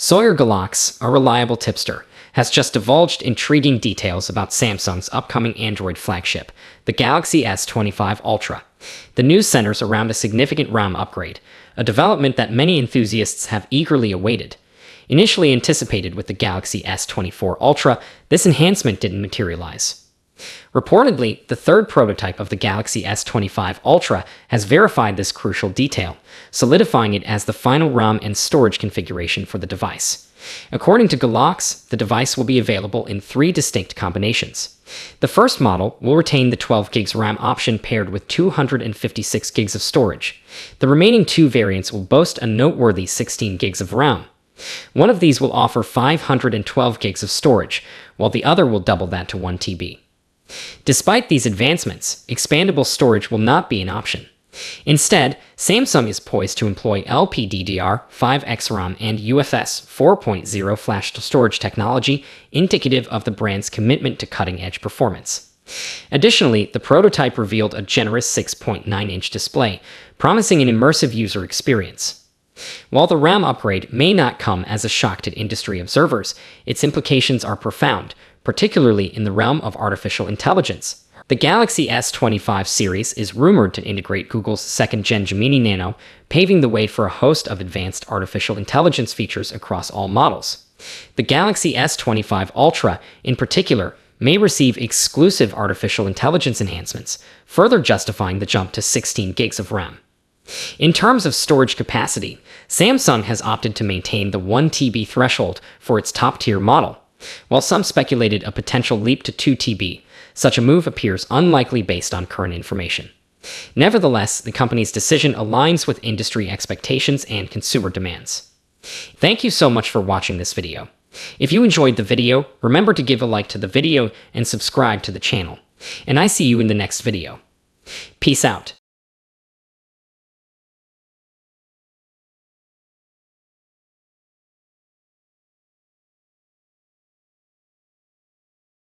Sawyer Galax, a reliable tipster, has just divulged intriguing details about Samsung's upcoming Android flagship, the Galaxy S25 Ultra. The news centers around a significant RAM upgrade, a development that many enthusiasts have eagerly awaited. Initially anticipated with the Galaxy S24 Ultra, this enhancement didn't materialize. Reportedly, the third prototype of the Galaxy S25 Ultra has verified this crucial detail, solidifying it as the final RAM and storage configuration for the device. According to Galax, the device will be available in 3 distinct combinations. The first model will retain the 12 GB RAM option paired with 256 GB of storage. The remaining 2 variants will boast a noteworthy 16 GB of RAM. One of these will offer 512 GB of storage, while the other will double that to 1 TB. Despite these advancements, expandable storage will not be an option. Instead, Samsung is poised to employ LPDDR5X RAM and UFS 4.0 flash storage technology, indicative of the brand's commitment to cutting-edge performance. Additionally, the prototype revealed a generous 6.9-inch display, promising an immersive user experience. While the RAM upgrade may not come as a shock to industry observers, its implications are profound, particularly in the realm of artificial intelligence. The Galaxy S25 series is rumored to integrate Google's second-gen Gemini Nano, paving the way for a host of advanced artificial intelligence features across all models. The Galaxy S25 Ultra, in particular, may receive exclusive artificial intelligence enhancements, further justifying the jump to 16 GB of RAM. In terms of storage capacity, Samsung has opted to maintain the 1 TB threshold for its top-tier model. While some speculated a potential leap to 2 TB, such a move appears unlikely based on current information. Nevertheless, the company's decision aligns with industry expectations and consumer demands. Thank you so much for watching this video. If you enjoyed the video, remember to give a like to the video and subscribe to the channel. And I see you in the next video. Peace out.